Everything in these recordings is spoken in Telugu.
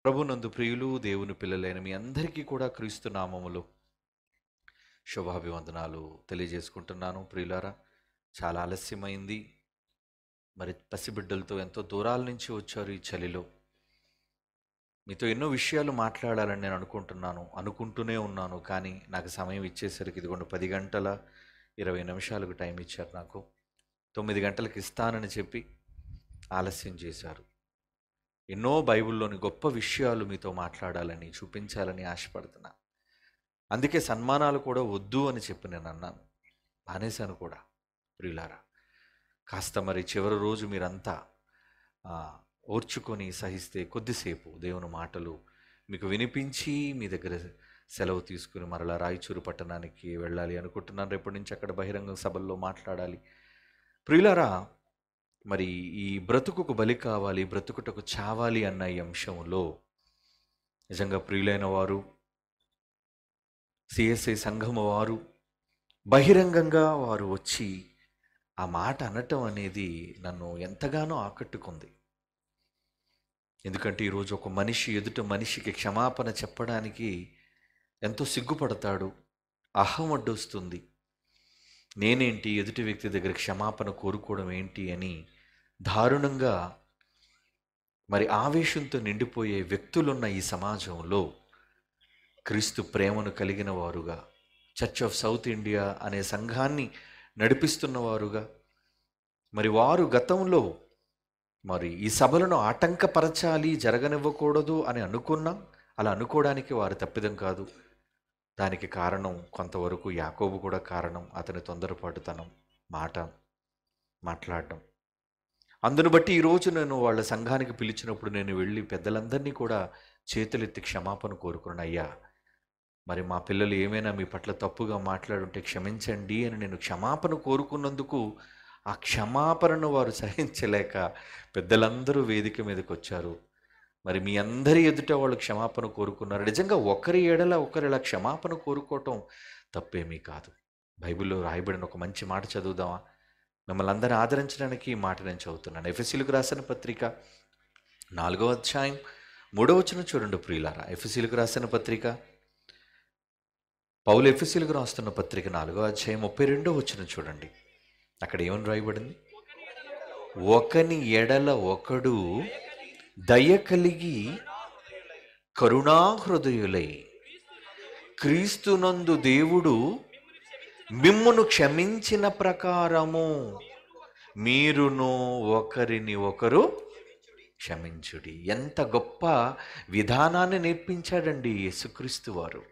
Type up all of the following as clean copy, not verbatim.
ప్రభునందు ప్రియులు దేవుని పిల్లలైన మీ అందరికీ కూడా క్రీస్తు నామములో శుభాభివందనాలు తెలియజేసుకుంటున్నాను. ప్రియులారా, చాలా ఆలస్యమైంది. మరి పసిబిడ్డలతో ఎంతో దూరాల నుంచి వచ్చారు ఈ చలిలో. మీతో ఎన్నో విషయాలు మాట్లాడాలని నేను అనుకుంటూనే ఉన్నాను. కానీ నాకు సమయం ఇచ్చేసరికి ఇదిగోండి 10 గంటల 20 నిమిషాలకు టైం ఇచ్చారు. నాకు 9 గంటలకు ఇస్తానని చెప్పి ఆలస్యం చేశారు. ఎన్నో బైబిల్లోని గొప్ప విషయాలు మీతో మాట్లాడాలని, చూపించాలని ఆశపడుతున్నా. అందుకే సన్మానాలు కూడా వద్దు అని చెప్పి నేను అన్నాను, మానేశాను కూడా. ప్రియులారా, కాస్త మరి చివరి రోజు మీరంతా ఓర్చుకొని సహిస్తే కొద్దిసేపు దేవుని మాటలు మీకు వినిపించి మీ దగ్గర సెలవు తీసుకుని మరలా రాయచూరు పట్టణానికి వెళ్ళాలి అనుకుంటున్నాను. రేపటి నుంచి అక్కడ బహిరంగ సభల్లో మాట్లాడాలి. ప్రియులారా, మరి ఈ బ్రతుకుకు బలి కావాలి, బ్రతుకుటకు చావాలి అన్న ఈ అంశంలో నిజంగా ప్రియులైన వారు, సిఎస్ఐ సంఘము వారు బహిరంగంగా వారు వచ్చి ఆ మాట అనటం అనేది నన్ను ఎంతగానో ఆకట్టుకుంది. ఎందుకంటే ఈరోజు ఒక మనిషి ఎదుట మనిషికి క్షమాపణ చెప్పడానికి ఎంతో సిగ్గుపడతాడు, అహం అడ్డొస్తుంది. నేనేంటి ఎదుటి వ్యక్తి దగ్గర క్షమాపణ కోరుకోవడం ఏంటి అని దారుణంగా మరి ఆవేశంతో నిండిపోయే వ్యక్తులున్న ఈ సమాజంలో క్రీస్తు ప్రేమను కలిగిన వారుగా, చర్చ్ ఆఫ్ సౌత్ ఇండియా అనే సంఘాన్ని నడిపిస్తున్న వారుగా, మరి వారు గతంలో మరి ఈ సభలను ఆటంకపరచాలి, జరగనివ్వకూడదు అని అనుకున్నా. అలా అనుకోవడానికి వారు తప్పిదం కాదు. దానికి కారణం కొంతవరకు యాకోబు కూడా కారణం. అతని తొందరపాటుతనం, మాట్లాడడం. అందును బట్టి ఈరోజు నేను వాళ్ళ సంఘానికి పిలిచినప్పుడు నేను వెళ్ళి పెద్దలందరినీ కూడా చేతులెత్తి క్షమాపణ కోరుకున్నాను. అయ్యా, మరి మా పిల్లలు ఏమైనా మీ పట్ల తప్పుగా మాట్లాడుంటే క్షమించండి అని నేను క్షమాపణ కోరుకున్నందుకు ఆ క్షమాపణను వారు సహించలేక పెద్దలందరూ వేదిక మీదకి వచ్చారు. మరి మీ అందరి ఎదుట వాళ్ళు క్షమాపణ కోరుకున్నారు. నిజంగా ఒకరి ఎడల ఒకరిలా క్షమాపణ కోరుకోవటం తప్పేమీ కాదు. బైబిల్లో రాయబడిన ఒక మంచి మాట చదువుదామా? మిమ్మల్ని అందరినీ ఆదరించడానికి ఈ మాట నేను చదువుతున్నాను. ఎఫెసీయులకు రాసిన పత్రిక 4వ అధ్యాయం 3వ వచనం చూడండి ప్రియులారా. ఎఫెసీయులకు రాసిన పత్రిక, పౌలు ఎఫెసీయులకు రాస్తున్న పత్రిక 4వ అధ్యాయం 32వ వచనం చూడండి. అక్కడ ఏమని రాయబడింది? ఒకని ఎడల ఒకడు దయ కలిగి కరుణాహృదయులై క్రీస్తునందు దేవుడు మిమ్మును క్షమించిన ప్రకారము మీరును ఒకరిని ఒకరు క్షమించుడి. ఎంత గొప్ప విధానాన్ని నేర్పించాడండి యేసుక్రీస్తు వారు.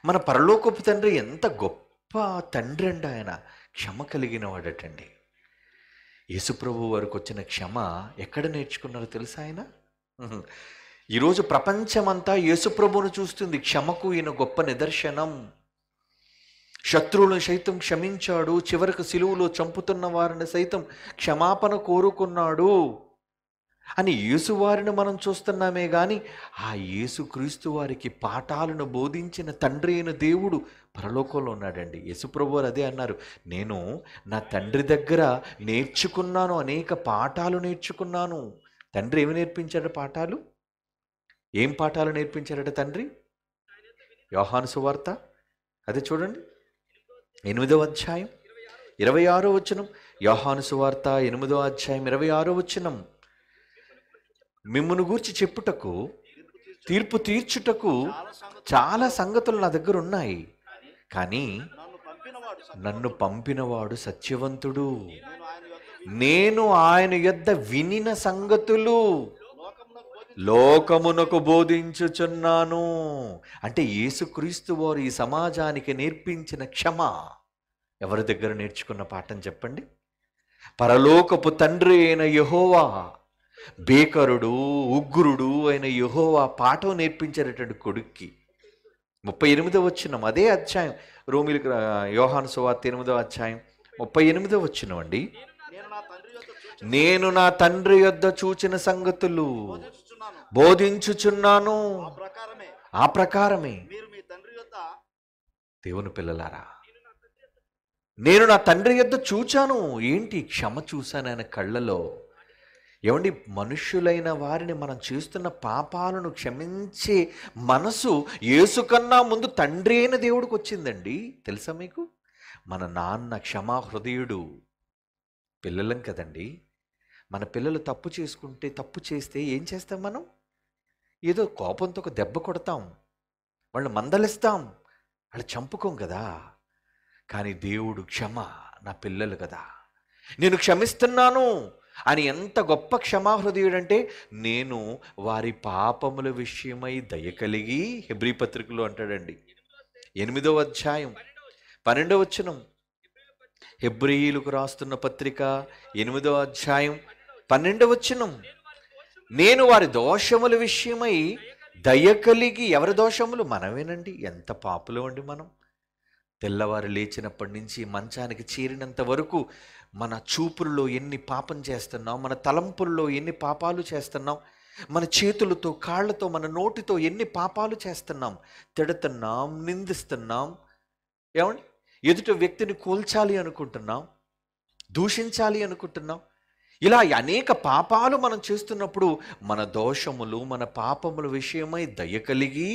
మన పరలోకపు తండ్రి ఎంత గొప్ప తండ్రి అండి. ఆయన క్షమ కలిగిన వాడటండి. యేసుప్రభు వారికి వచ్చిన క్షమ ఎక్కడ నేర్చుకున్నారో తెలుసా? ఆయన ఈరోజు ప్రపంచమంతా యేసుప్రభువును చూస్తుంది. క్షమకు ఈయన గొప్ప నిదర్శనం. శత్రువులను సైతం క్షమించాడు. చివరకు సిలువలో చంపుతున్న వారిని సైతం క్షమాపణ కోరుకున్నాడు అని యేసువారిని మనం చూస్తున్నామే కానీ ఆ యేసుక్రీస్తు వారికి పాఠాలను బోధించిన తండ్రి అయిన దేవుడు పరలోకంలో ఉన్నాడండి. యేసుప్రభు వారు అదే అన్నారు, నేను నా తండ్రి దగ్గర నేర్చుకున్నాను, అనేక పాఠాలు నేర్చుకున్నాను. తండ్రి ఏమి నేర్పించాడు? పాఠాలు. ఏం పాఠాలు నేర్పించాడట తండ్రి? యోహాను సువార్త అదే చూడండి, 8వ అధ్యాయం 26వ వచనం. యోహాను సువార్త 8వ అధ్యాయం 26వ వచనం. మిమ్మును గూర్చి చెప్పుటకు, తీర్పు తీర్చుటకు చాలా సంగతులు నా దగ్గర ఉన్నాయి, కానీ నన్ను పంపినవాడు సత్యవంతుడు. నేను ఆయన యొద్ద వినిన సంగతులు లోకమునకు బోధించుచున్నాను. అంటే యేసుక్రీస్తు వారు ఈ సమాజానికి నేర్పించిన క్షమ ఎవరి దగ్గర నేర్చుకున్న పాఠం చెప్పండి? పరలోకపు తండ్రి అయిన యెహోవా, బేకరుడు, ఉగ్రుడు అయిన యెహోవా పాఠం నేర్పించారటండి కొడుక్కి. 38వ వచనం అదే అధ్యాయం, యోహాను సువార్త 8వ అధ్యాయం 38వ వచనం అండి. నేను నా తండ్రి యొద్ద చూచిన సంగతులు బోధించుచున్నాను, ఆ ప్రకారమే. దేవుని పిల్లలారా, నేను నా తండ్రి యొద్ద చూచాను. ఏంటి? క్షమ చూశాను ఆయన కళ్ళలో. ఏమండి, మనుష్యులైన వారిని మనం చేస్తున్న పాపాలను క్షమించే మనసు యేసుకన్నా ముందు తండ్రి అయిన దేవుడికి వచ్చిందండి. తెలుసా మీకు? మన నాన్న క్షమా హృదయుడు. పిల్లలం కదండి. మన పిల్లలు తప్పు చేస్తే ఏం చేస్తాం మనం? ఏదో కోపంతో ఒక దెబ్బ కొడతాం, వాళ్ళు మందలిస్తాం, వాళ్ళు చంపుకోం కదా. కానీ దేవుడు క్షమ, నా పిల్లలు కదా, నేను క్షమిస్తున్నాను అని ఎంత గొప్ప క్షమాహృదయుడంటే, నేను వారి పాపముల విషయమై దయ కలిగి, హెబ్రీ పత్రికలో అంటాడండి 8వ అధ్యాయం 12వ వచనం, హెబ్రీయులకు రాస్తున్న పత్రిక 8వ అధ్యాయం 12వ వచనం, నేను వారి దోషముల విషయమై దయ కలిగి. ఎవరి దోషములు? మనమేనండి. ఎంత పాపులు అండి మనం. తెల్లవారు లేచినప్పటి నుంచి మంచానికి చేరినంత వరకు మన చూపుల్లో ఎన్ని పాపం చేస్తున్నాం, మన తలంపుల్లో ఎన్ని పాపాలు చేస్తున్నాం, మన చేతులతో కాళ్ళతో మన నోటితో ఎన్ని పాపాలు చేస్తున్నాం. తిడుతున్నాం, నిందిస్తున్నాం, ఏమండి, ఎదుట వ్యక్తిని కూల్చాలి అనుకుంటున్నాం, దూషించాలి అనుకుంటున్నాం. ఇలా అనేక పాపాలు మనం చేస్తున్నప్పుడు మన దోషములు, మన పాపముల విషయమై దయ కలిగి,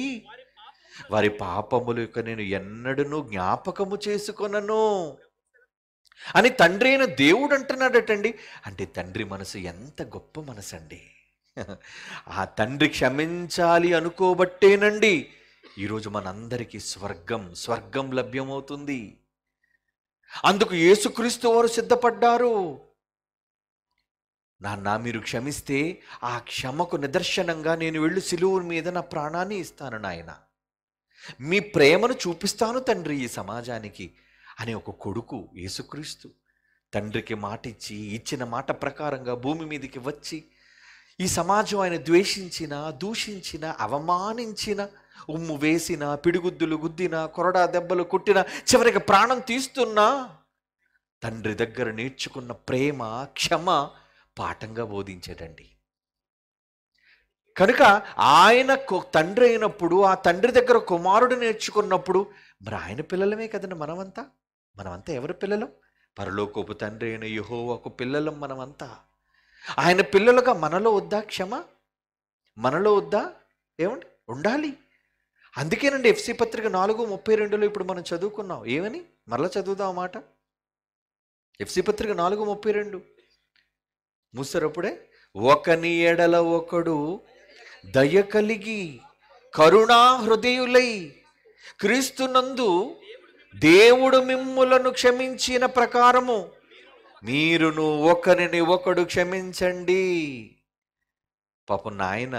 వారి పాపములు యొక్క నేను ఎన్నడూ జ్ఞాపకము చేసుకొనను అని తండ్రి అయిన దేవుడు అంటున్నాడటండి. అంటే తండ్రి మనసు ఎంత గొప్ప మనసు అండి. ఆ తండ్రి క్షమించాలి అనుకోబట్టేనండి ఈరోజు మనందరికీ స్వర్గం లభ్యమవుతుంది. అందుకు యేసుక్రీస్తు వారు సిద్ధపడ్డారు. నాన్న, మీరు క్షమిస్తే ఆ క్షమకు నిదర్శనంగా నేను వెళ్ళి సిలువ మీద నా ప్రాణాన్ని ఇస్తాను నాయన, మీ ప్రేమను చూపిస్తాను తండ్రి ఈ సమాజానికి అని ఒక కొడుకు యేసుక్రీస్తు తండ్రికి మాట ఇచ్చి, ఇచ్చిన మాట ప్రకారంగా భూమి మీదకి వచ్చి, ఈ సమాజం ఆయన ద్వేషించిన, దూషించిన, అవమానించిన, ఉమ్ము వేసిన, పిడిగుద్దులు గుద్దిన, కొరడా దెబ్బలు కొట్టిన, చివరికి ప్రాణం తీస్తున్నా తండ్రి దగ్గర నేర్చుకున్న ప్రేమ, క్షమ పాఠంగా బోధించేటండి. కనుక ఆయన తండ్రి అయినప్పుడు, ఆ తండ్రి దగ్గర కుమారుడు నేర్చుకున్నప్పుడు, మరి ఆయన పిల్లలమే కదండి మనమంతా ఎవరి పిల్లలం? పరలోకపు తండ్రి అయిన యెహోవాకు పిల్లలం మనమంతా. ఆయన పిల్లలుగా మనలో వద్దా క్షమ? మనలో వద్దా? ఏమండి, ఉండాలి. అందుకేనండి ఎఫ్సి పత్రిక 4:32 ఇప్పుడు మనం చదువుకున్నాం. ఏమని? మరలా చదువుదాం ఆ మాట. ఎఫ్సి పత్రిక 4:32 మూసరప్పుడే, ఒకని ఎడల ఒకడు దయ కలిగి కరుణా హృదయులై క్రీస్తునందు దేవుడు మిమ్ములను క్షమించిన ప్రకారము మీరును ఒకరిని ఒకడు క్షమించండి. పాపం నాయన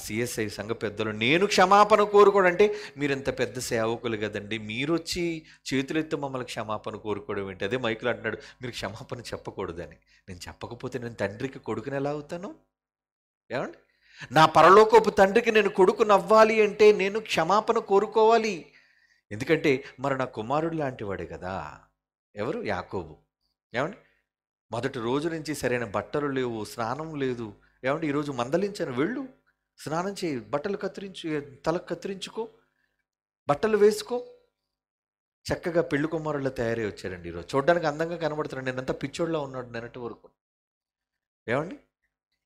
సిఎస్ఐ సంఘ పెద్దలు, నేను క్షమాపణ కోరుకోవడం అంటే, మీరు ఎంత పెద్ద సేవకులు కదండి, మీరు వచ్చి చేతులెత్తి మమ్మల్ని క్షమాపణ కోరుకోవడం ఏంటి? అదే మైకులు అంటున్నాడు, మీరు క్షమాపణ చెప్పకూడదని. నేను చెప్పకపోతే నేను తండ్రికి కొడుకుని ఎలా అవుతాను? ఏమండి, నా పరలోకపు తండ్రికి నేను కొడుకుని అవ్వాలి అంటే నేను క్షమాపణ కోరుకోవాలి. ఎందుకంటే మరి నా కుమారుడు లాంటి వాడే కదా. ఎవరు? యాకోబు. ఏమండి, మొదటి రోజు నుంచి సరైన బట్టలు లేవు, స్నానం లేదు. ఏమండి, ఈరోజు మందలించాను, వెళ్ళు స్నానం చేయి, బట్టలు తలకు కత్తిరించుకో, బట్టలు వేసుకో. చక్కగా పెళ్లి కుమారుల్లో తయారై వచ్చారండి. ఈరోజు చూడడానికి అందంగా కనబడుతున్నాడు. నేనంతా పిచ్చోళ్ళలో ఉన్నాడు నిన్నటి వరకు. ఏమండి,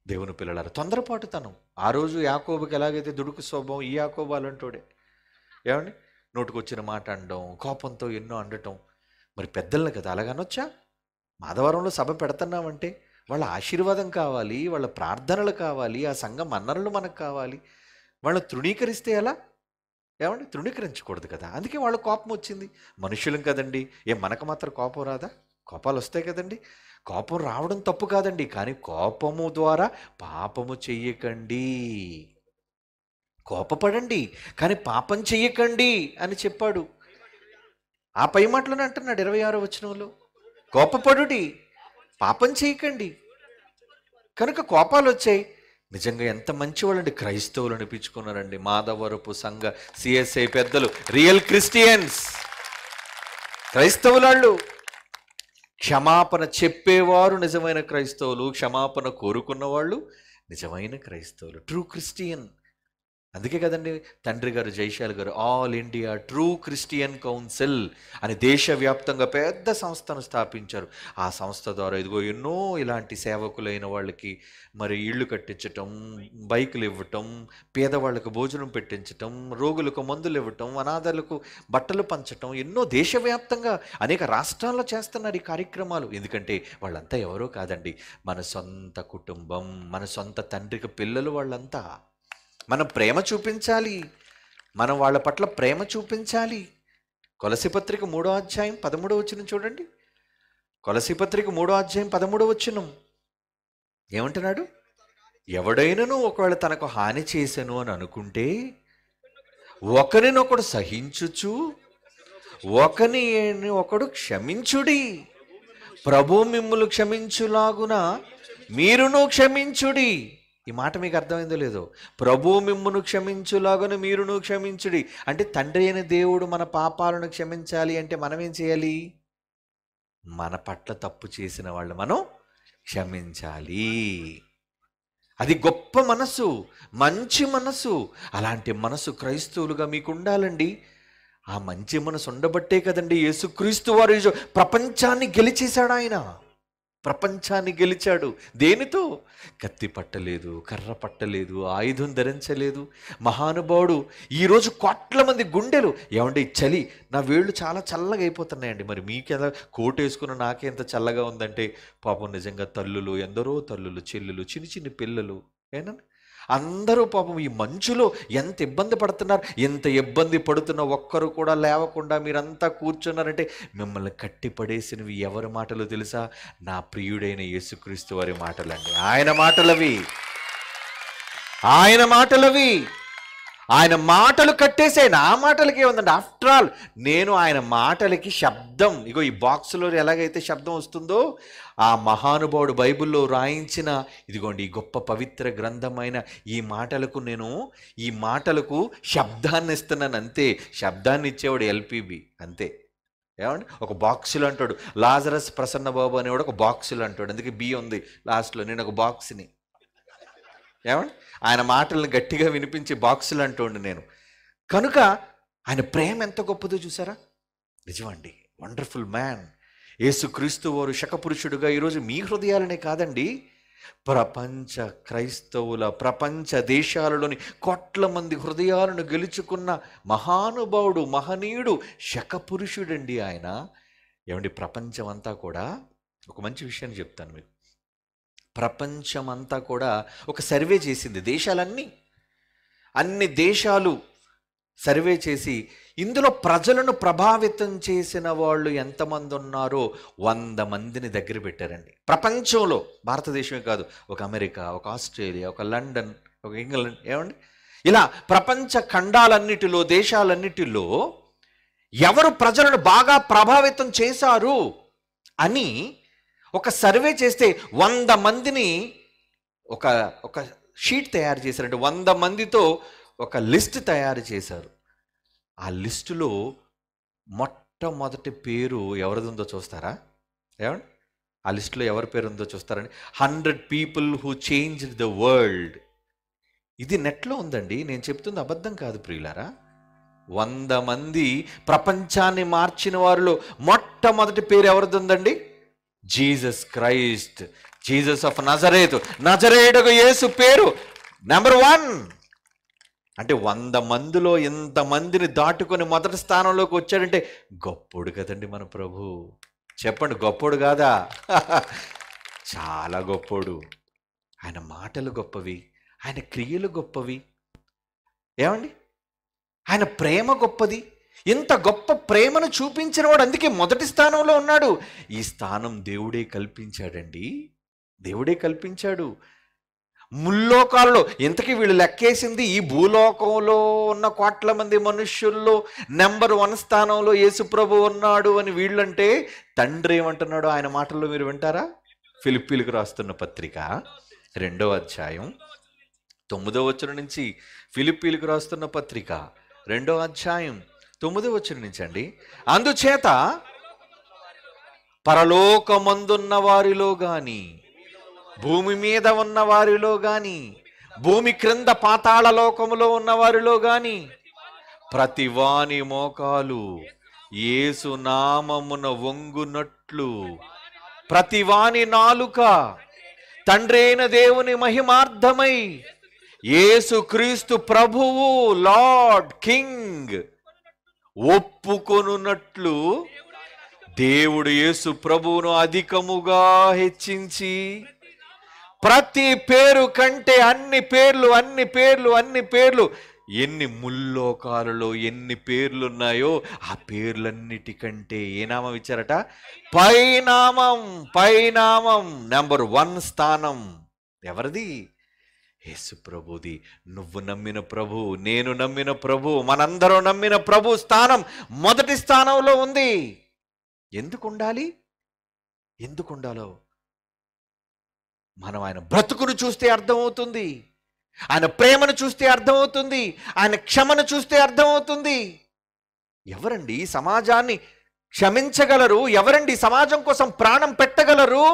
దేవుని పిల్లలారా, తొందరపాటుతనం. ఆ రోజు యాకోబుకి ఎలాగైతే దుడుకు స్వభావం, ఈ యాకోబు అలాంటోడే. ఏమండి, నోటుకొచ్చిన మాట అనడం, కోపంతో ఎన్నో అండటం. మరి పెద్దలను కదా అలాగనొచ్చా? మాధవరంలో సభ పెడుతున్నామంటే వాళ్ళ ఆశీర్వాదం కావాలి, వాళ్ళ ప్రార్థనలు కావాలి, ఆ సంఘం మన్ననలు మనకు కావాలి. వాళ్ళని తృణీకరిస్తే ఎలా? ఏమండి, తృణీకరించకూడదు కదా. అందుకే వాళ్ళ కోపం వచ్చింది. మనుషులం కదండి, మనకు మాత్రం కోపం రాదా? కోపాలు వస్తాయి కదండి. కోపం రావడం తప్పు కాదండి, కానీ కోపము ద్వారా పాపము చెయ్యకండి. కోపపడండి కానీ పాపం చెయ్యకండి అని చెప్పాడు. ఆ పై మాటలోనే అంటున్నాడు 26వ వచనంలో, కోపపడుడి, పాపం చేయకండి. కనుక కోపాలు వచ్చాయి. నిజంగా ఎంత మంచివాళ్ళండి, క్రైస్తవులు అనిపించుకున్నారండి మాధవరపు సంఘ సిఎస్ఐ పెద్దలు, రియల్ క్రిస్టియన్స్, క్రైస్తవులాళ్ళు. క్షమాపణ చెప్పేవారు నిజమైన క్రైస్తవులు, క్షమాపణ కోరుకున్న వాళ్ళు నిజమైన క్రైస్తవులు, ట్రూ క్రిస్టియన్. అందుకే కదండి తండ్రి గారు జైశాల్ గారు all India true Christian council అని దేశవ్యాప్తంగా పెద్ద సంస్థను స్థాపించారు. ఆ సంస్థ ద్వారా ఇదిగో ఎన్నో ఇలాంటి సేవకులైన వాళ్ళకి మరి ఇళ్ళు కట్టించటం, బైకులు ఇవ్వటం, పేదవాళ్ళకు భోజనం పెట్టించటం, రోగులకు మందులు ఇవ్వటం, అనాథలకు బట్టలు పంచటం, ఎన్నో దేశవ్యాప్తంగా అనేక రాష్ట్రాల్లో చేస్తున్నారు ఈ కార్యక్రమాలు. ఎందుకంటే వాళ్ళంతా ఎవరో కాదండి, మన సొంత కుటుంబం, మన సొంత తండ్రికి పిల్లలు వాళ్ళంతా. మనం ప్రేమ చూపించాలి, మనం వాళ్ళ పట్ల ప్రేమ చూపించాలి. కొలసీ పత్రిక 3వ అధ్యాయం 13వ వచనం చూడండి. కొలసీ పత్రిక 3వ అధ్యాయం 13వ వచనం ఏమంటున్నాడు? ఎవడైనను ఒకవేళ తనకు హాని చేశాను అని అనుకుంటే ఒకరినొకడు సహించుచు ఒకడు క్షమించుడి, ప్రభు మిమ్ములు క్షమించులాగున మీరును క్షమించుడి. ఈ మాట మీకు అర్థమైందో లేదో? ప్రభు మిమ్మును క్షమించులాగున మీరును క్షమించుడి అంటే తండ్రి అయిన దేవుడు మన పాపాలను క్షమించాలి అంటే మనం ఏం చేయాలి? మన పట్ల తప్పు చేసిన వాళ్ళు మనం క్షమించాలి. అది గొప్ప మనసు, మంచి మనసు. అలాంటి మనసు క్రైస్తవులుగా మీకు ఉండాలండి. ఆ మంచి మనసు ఉండబట్టే కదండి యేసుక్రీస్తు వారు ప్రపంచాన్ని గెలిచేశాడు. ఆయన ప్రపంచాన్ని గెలిచాడు. దేనితో? కత్తి పట్టలేదు, కర్ర పట్టలేదు, ఆయుధం ధరించలేదు. మహానుభావుడు ఈరోజు కోట్ల మంది గుండెలు ఏమంటే చలి, నా వేళ్ళు చాలా చల్లగా అయిపోతున్నాయండి. మరి మీకెలా కోట్ వేసుకున్న నాకే ఎంత చల్లగా ఉందంటే పాపం నిజంగా తల్లులు, ఎందరో తల్లులు, చెల్లులు, చిన్ని చిన్ని పిల్లలు ఏనా అందరూ పాపం ఈ మంచులో ఎంత ఇబ్బంది పడుతున్నారు. ఎంత ఇబ్బంది పడుతున్న ఒక్కరు కూడా లేవకుండా మీరంతా కూర్చున్నారంటే మిమ్మల్ని కట్టిపడేసినవి ఎవరి మాటలు తెలుసా? నా ప్రియుడైన యేసుక్రీస్తు వారి మాటలండి. ఆయన మాటలవి, ఆయన మాటలవి. ఆయన మాటలు కట్టేసే నా మాటలకే ఉందండి. ఆఫ్టర్ ఆల్ నేను ఆయన మాటలకి శబ్దం, ఇగో ఈ బాక్స్లో ఎలాగైతే శబ్దం వస్తుందో ఆ మహానుభావుడు బైబిల్లో రాయించిన ఇదిగోండి ఈ గొప్ప పవిత్ర గ్రంథమైన ఈ మాటలకు శబ్దాన్ని ఇస్తున్నాను అంతే. శబ్దాన్ని ఇచ్చేవాడు ఎల్పిబి అంతే. ఏమండి ఒక బాక్సులు అంటాడు. లాజరస్ ప్రసన్న బాబు అనేవాడు ఒక బాక్సులు అంటాడు. అందుకే బి ఉంది లాస్ట్లో. నేను ఒక బాక్స్ని ఏమండి ఆయన మాటలను గట్టిగా వినిపించి బాక్సులు అంటుండి నేను. కనుక ఆయన ప్రేమ ఎంత గొప్పదో చూసారా? నిజమండి, వండర్ఫుల్ మ్యాన్. యేసుక్రీస్తు వారు శకపురుషుడుగా ఈరోజు మీ హృదయాలనే కాదండి, ప్రపంచ క్రైస్తవుల, ప్రపంచ దేశాలలోని కోట్ల మంది హృదయాలను గెలుచుకున్న మహానుభావుడు, మహనీయుడు, శకపురుషుడండి ఆయన. ఏమండి ప్రపంచం అంతా కూడా, ఒక మంచి విషయాన్ని చెప్తాను మీకు. ప్రపంచమంతా కూడా ఒక సర్వే చేసింది. అన్ని దేశాలు సర్వే చేసి ఇందులో ప్రజలను ప్రభావితం చేసిన వాళ్ళు ఎంతమంది ఉన్నారో 100 మందిని దగ్గర పెట్టారండి. ప్రపంచంలో, భారతదేశమే కాదు, ఒక అమెరికా, ఒక ఆస్ట్రేలియా, ఒక లండన్, ఒక ఇంగ్లాండ్, ఏమండి ఇలా ప్రపంచ ఖండాలన్నిటిలో, దేశాలన్నిటిలో ఎవరు ప్రజలను బాగా ప్రభావితం చేశారు అని ఒక సర్వే చేస్తే 100 మందిని ఒక షీట్ తయారు చేశారంటే 100 మందితో ఒక లిస్ట్ తయారు చేశారు. ఆ లిస్టులో మొట్టమొదటి పేరు ఎవరిది ఉందో చూస్తారా? ఏమండి ఆ లిస్టులో ఎవరి పేరు ఉందో చూస్తారండి. 100 people who changed the world. ఇది నెట్లో ఉందండి, నేను చెప్తుంది అబద్ధం కాదు ప్రియులారా. 100 మంది ప్రపంచాన్ని మార్చిన వారిలో మొట్టమొదటి పేరు ఎవరిది ఉందండి? జీసస్ క్రైస్ట్, జీసస్ ఆఫ్ నజరేతు, నజరేయుడగు యేసు పేరు నెంబర్ 1. అంటే 100 మందిలో ఇంతమందిని దాటుకొని మొదటి స్థానంలోకి వచ్చాడంటే గొప్పోడు కదండి మన ప్రభు. చెప్పండి, గొప్పోడు కాదా? చాలా గొప్పోడు. ఆయన మాటలు గొప్పవి, ఆయన క్రియలు గొప్పవి, ఏమండి ఆయన ప్రేమ గొప్పది. ఇంత గొప్ప ప్రేమను చూపించిన వాడు అందుకే మొదటి స్థానంలో ఉన్నాడు. ఈ స్థానం దేవుడే కల్పించాడండి, దేవుడే కల్పించాడు. ముల్లోకాలలో ఇంతకీ వీళ్ళు లెక్కేసింది ఈ భూలోకంలో ఉన్న కోట్ల మంది మనుష్యుల్లో నెంబర్ 1 స్థానంలో యేసుప్రభు ఉన్నాడు అని వీళ్ళంటే తండ్రి ఏమంటున్నాడు ఆయన మాటల్లో మీరు వింటారా? ఫిలిప్పీలకు రాస్తున్న పత్రిక 2వ అధ్యాయం 9వ వచనం నుంచి, ఫిలిప్పీలకు రాస్తున్న పత్రిక 2వ అధ్యాయం 9వ వచనం నుంచి అండి. అందుచేత పరలోకమందున్న వారిలో గాని, భూమి మీద ఉన్న వారిలో గాని, భూమి క్రింద పాతాళ లోకములో ఉన్న వారిలో గాని ప్రతి వాని మోకాలు యేసు నామమున వంగునట్లు, ప్రతి వాని నాలుక తండ్రి అయిన దేవుని మహిమార్థమై యేసు క్రీస్తు ప్రభువు లార్డ్ కింగ్ ఒప్పుకొనున్నట్లు దేవుడు యేసు ప్రభువును అధికముగా హెచ్చించి ప్రతి పేరు కంటే అన్ని పేర్లు ఎన్ని ముల్లోకాలలో ఎన్ని పేర్లున్నాయో ఆ పేర్లన్నిటికంటే ఏ నామం ఇచ్చారట? పైనామం నెంబర్ 1 స్థానం ఎవరిది? యేసు ప్రభుది. నువ్వు నమ్మిన ప్రభు, నేను నమ్మిన ప్రభు, మనందరం నమ్మిన ప్రభు స్థానం మొదటి స్థానంలో ఉంది. ఎందుకు ఉండాలో మనం ఆయన బ్రతుకును చూస్తే అర్థమవుతుంది, ఆయన ప్రేమను చూస్తే అర్థమవుతుంది, ఆయన క్షమను చూస్తే అర్థమవుతుంది. ఎవరండి సమాజాన్ని క్షమించగలరు? ఎవరండి సమాజం కోసం ప్రాణం పెట్టగలరు?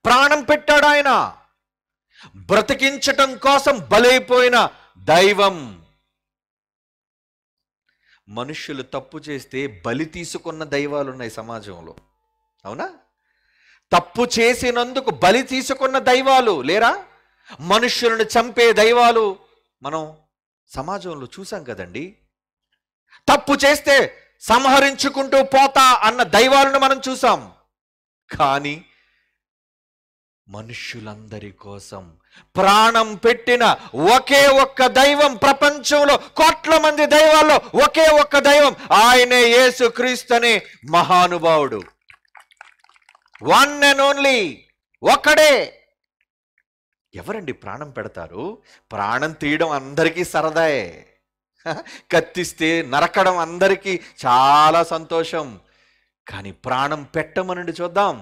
ప్రాణం పెట్టాడు ఆయన. బ్రతికించటం కోసం బలైపోయిన దైవం. మనుష్యులు తప్పు చేస్తే బలి తీసుకున్న దైవాలు ఉన్నాయి సమాజంలో, అవునా? తప్పు చేసినందుకు బలి తీసుకున్న దైవాలు లేరా? మనుష్యులను చంపే దైవాలు మనం సమాజంలో చూసాం కదండి. తప్పు చేస్తే సంహరించుకుంటూ పోతా అన్న దైవాలను మనం చూసాం. కానీ మనుష్యులందరి కోసం ప్రాణం పెట్టిన ఒకే ఒక్క దైవం, ప్రపంచంలో కోట్ల మంది దైవాల్లో ఒకే ఒక్క దైవం, ఆయనే యేసు క్రీస్తు అనే మహానుభావుడు. వన్ అండ్ ఓన్లీ, ఒక్కడే. ఎవరండి ప్రాణం పెడతారు? ప్రాణం తీయడం అందరికీ సరదాయే, కత్తిస్తే నరకడం అందరికీ చాలా సంతోషం. కానీ ప్రాణం పెట్టమనండి చూద్దాం.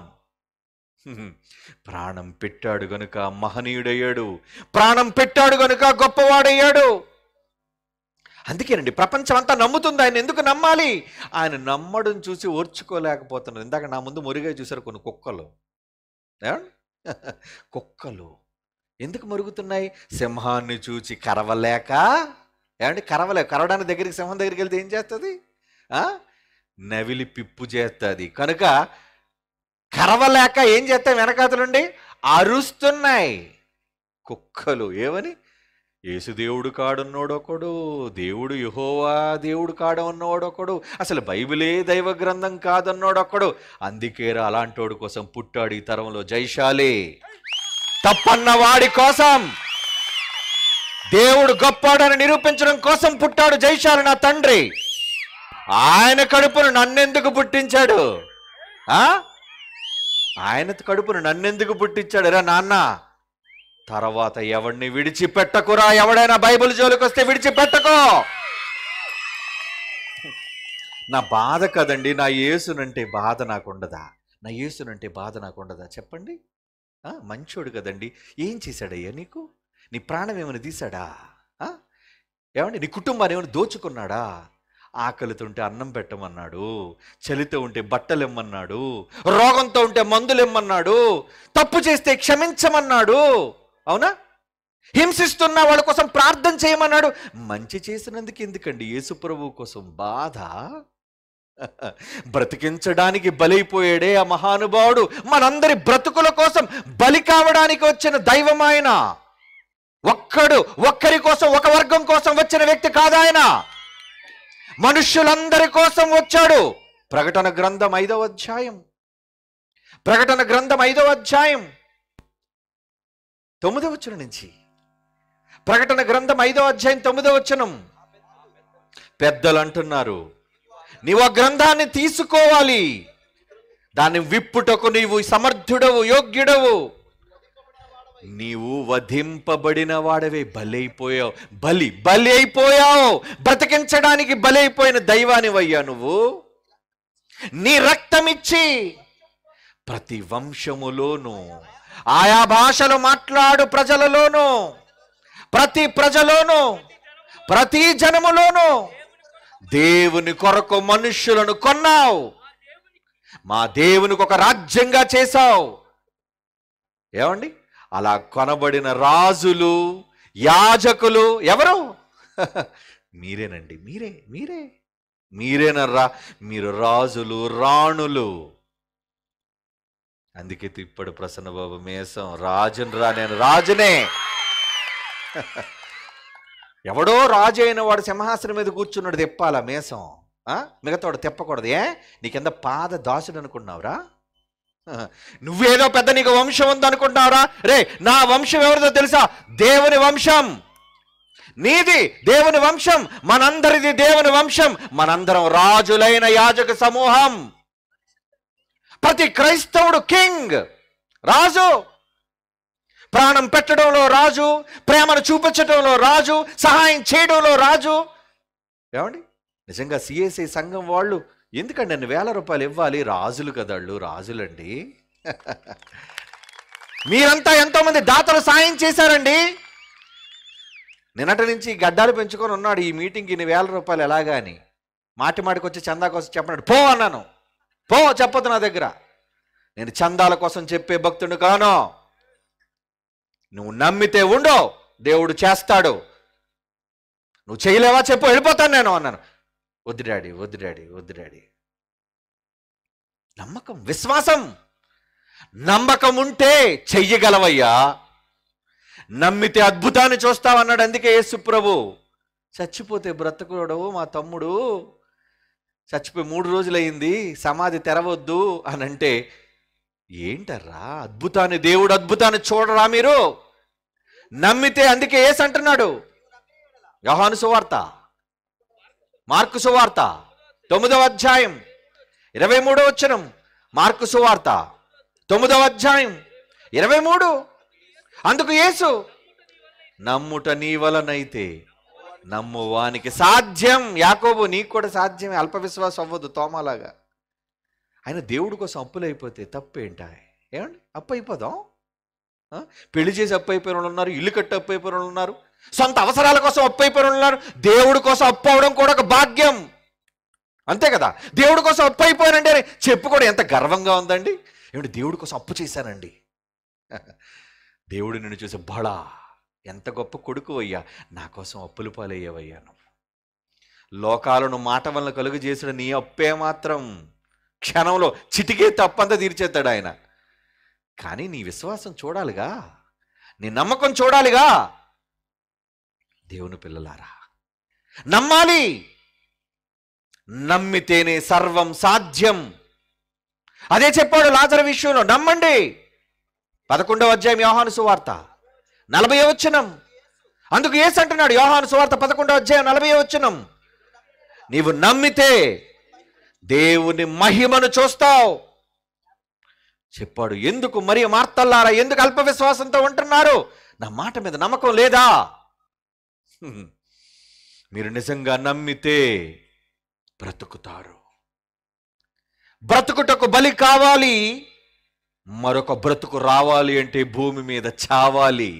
ప్రాణం పెట్టాడు గనుక మహనీయుడయ్యాడు, ప్రాణం పెట్టాడు గనుక గొప్పవాడయ్యాడు. అందుకేనండి ప్రపంచం అంతా నమ్ముతుంది. ఆయన ఎందుకు నమ్మాలి? ఆయన నమ్మడం చూసి ఓర్చుకోలేకపోతున్నారు. ఇందాక నా ముందు మురిగా చూశారు కొన్ని కుక్కలు. కుక్కలు ఎందుకు మరుగుతున్నాయి? సింహాన్ని చూచి కరవలేక. ఏమంటే కరవడానికి దగ్గరికి, సింహం దగ్గరికి వెళ్తే ఏం చేస్తుంది? నవిలి పిప్పు చేస్తుంది. కనుక కరవలేక ఏం చేస్తాయి? వెనకాతలుండి అరుస్తున్నాయి కుక్కలు. ఏమని? యేసుదేవుడు కాడున్నోడొకడు, దేవుడు యెహోవా దేవుడు కాడన్నోడొకడు, అసలు బైబిలే దైవ గ్రంథం కాదన్నోడొకడు. అందుకేరా అలాంటోడు కోసం పుట్టాడు ఈ తరంలో జైశాలి. తప్పన్న వాడి కోసం, దేవుడు గొప్పాడని నిరూపించడం కోసం పుట్టాడు జైశాలి నా తండ్రి. ఆయన కడుపును నన్నెందుకు పుట్టించాడు? ఆయన కడుపును నన్నెందుకు పుట్టించాడు రా నాన్న? తర్వాత ఎవడిని విడిచిపెట్టకురా. ఎవడైనా బైబిల్ జోలికి వస్తే విడిచిపెట్టకో. నా బాధ కదండి, నా యేసునంటే బాధ నాకుండదా? నా యేసునంటే బాధ నాకుండదా? చెప్పండి. మంచోడు కదండి. ఏం చేశాడయ్యా నీకు? నీ ప్రాణం ఏమైనా తీశాడా? ఏమండి నీ కుటుంబాన్ని ఏమైనా దోచుకున్నాడా? ఆకలితో ఉంటే అన్నం పెట్టమన్నాడు, చలితో ఉంటే బట్టలు ఇమ్మన్నాడు, రోగంతో ఉంటే మందులు ఇమ్మన్నాడు, తప్పు చేస్తే క్షమించమన్నాడు, అవునా? హింసిస్తున్న వాళ్ళ కోసం ప్రార్థన చేయమన్నాడు. మంచి చేసినందుకు ఎందుకండి యేసు ప్రభువు కోసం బాధ? బ్రతికించడానికి బలైపోయాడే ఆ మహానుభావుడు. మనందరి బ్రతుకుల కోసం బలి కావడానికి వచ్చిన దైవం ఆయన. ఒక్కరి కోసం, ఒక వర్గం కోసం వచ్చిన వ్యక్తి కాదాయన. మనుష్యులందరి కోసం వచ్చాడు. ప్రకటన గ్రంథం 5వ అధ్యాయం 9వ వచనం నుంచి. ప్రకటన గ్రంథం 5వ అధ్యాయం 9వ వచనం. పెద్దలు అంటున్నారు, నీవు ఆ గ్రంథాన్ని తీసుకోవాలి, దాన్ని విప్పుటకు నీవు సమర్థుడవు, యోగ్యుడవు. నీవు వధింపబడిన వాడవే, బలైపోయావు. బలి అయిపోయావు. బ్రతికించడానికి బలైపోయిన దైవానివయ్యా నువ్వు. నీ రక్తమిచ్చి ప్రతి వంశములోను, ఆయా భాషలు మాట్లాడు ప్రజలలోను, ప్రతి ప్రజలోను, ప్రతి జనములోను దేవుని కొరకు మనుష్యులను కొన్నావు. మా దేవునికి ఒక రాజ్యంగా చేశావు. ఏమండి? అలా కొనబడిన రాజులు, యాజకులు ఎవరు? మీరేనండి. మీరేనర్రా. మీరు రాజులు, రాణులు. అందుకే తిప్పడు ప్రసన్నబాబు మేసం, రాజును రా, నేను రాజునే. ఎవడో రాజు అయిన వాడు సింహాసనం మీద కూర్చున్నాడు, తిప్పాలా మేసం, మిగతావాడు తిప్పకూడదు. నీ కింద పాద దాసుడు అనుకున్నావురా? నువ్వేదో పెద్ద నీకు వంశం ఉందనుకుంటున్నావురా? రే, నా వంశం ఎవరిదో తెలుసా? దేవుని వంశం. నీది దేవుని వంశం, మనందరిది దేవుని వంశం. మనందరం రాజులైన యాజక సమూహం. ప్రతి క్రైస్తవుడు కింగ్, రాజు. ప్రాణం పెట్టడంలో రాజు, ప్రేమను చూపించడంలో రాజు, సహాయం చేయడంలో రాజు. ఏమండి, నిజంగా సిఎస్ఐ సంఘం వాళ్ళు ఎందుకండి అన్ని వేల రూపాయలు ఇవ్వాలి? రాజులు కదాళ్ళు, రాజులండి. మీరంతా ఎంతోమంది దాతలు సాయం చేశారండి. నిన్నటి నుంచి గడ్డాలు పెంచుకొని ఉన్నాడు, ఈ మీటింగ్కి ఇన్ని వేల రూపాయలు ఎలాగా అని. మాటికి వచ్చి చందా కోసం చెప్పన్నాడు. పో అన్నాను. పో, చెప్పొద్దు నా దగ్గర. నేను చందాల కోసం చెప్పే భక్తుడు కాను. నువ్వు నమ్మితే ఉండు, దేవుడు చేస్తాడు. నువ్వు చేయలేవా చెప్పు, వెళ్ళిపోతాను నేను అన్నాను. వద్దు డాడీ. నమ్మకం, విశ్వాసం, నమ్మకం ఉంటే చెయ్యగలవయ్యా. నమ్మితే అద్భుతాన్ని చూస్తావన్నాడు. అందుకే యేసు ప్రభు చచ్చిపోతే బ్రతకూడవు, మా తమ్ముడు చచ్చిపోయి 3 రోజులయ్యింది, సమాధి తెరవద్దు అని అంటే, ఏంటర్రా అద్భుతాన్ని, దేవుడు అద్భుతాన్ని చూడరా మీరు? నమ్మితే. అందుకే యేసు అంటున్నాడు, యోహాను సువార్త, మార్కు సువార్త 9వ అధ్యాయం 23వ వచనం, మార్కు సువార్త 9వ అధ్యాయం 23. అందుకు యేసు, నమ్ముట నీ వలనైతే నమ్మువానికి సాధ్యం. యాకోబు, నీకు కూడా సాధ్యమే, అల్ప విశ్వాసం అవ్వదు తోమాలాగా. ఆయన దేవుడి కోసం అప్పులు అయిపోతే తప్పేంట? ఏమండి, అప్పు అయిపోదాం? పెళ్లి చేసి అప్పు అయిపోయిన వాళ్ళు ఉన్నారు, ఇల్లు కట్టి అప్పు అయిపోయిన వాళ్ళు ఉన్నారు, సొంత అవసరాల కోసం అప్పు అయిపోయిన వాళ్ళు ఉన్నారు. దేవుడి కోసం అప్పు అవడం కూడా ఒక భాగ్యం, అంతే కదా? దేవుడి కోసం అప్పు అయిపోయానండి అని చెప్పుకోవడం ఎంత గర్వంగా ఉందండి. ఏమంటే, దేవుడి కోసం అప్పు చేశానండి. దేవుడు నిన్ను చూసి, బడా ఎంత గొప్ప కొడుకు అయ్యా, నా కోసం అప్పులు పాలయ్యావయ్యా. నువ్వు లోకాలను మాట వలన కలుగు చేసిన నీ అప్పే మాత్రం క్షణంలో చిటికే తప్పంతా తీర్చేస్తాడు ఆయన. కానీ నీ విశ్వాసం చూడాలిగా, నీ నమ్మకం చూడాలిగా. దేవుని పిల్లలారా, నమ్మాలి. నమ్మితేనే సర్వం సాధ్యం. అదే చెప్పాడు లాజరు విషయంలో. నమ్మండి. 11వ అధ్యాయం యోహాను సువార్త 40వ వచనం. అందుకు యేసు అంటున్నాడు, యోహాను సువార్త 11వ అధ్యాయం 40వ వచనం, నీవు నమ్మితే దేవుని మహిమను చూస్తావు చెప్పాడు. ఎందుకు మరి మార్తల్లారా, ఎందుకు అల్ప విశ్వాసంతో ఉంటున్నారు? నా మాట మీద నమ్మకం లేదా? మీరు నిజంగా నమ్మితే బ్రతుకుతారు. బ్రతుకుటకు బలి కావాలి. మరొక బ్రతుకు రావాలి అంటే భూమి మీద చావాలి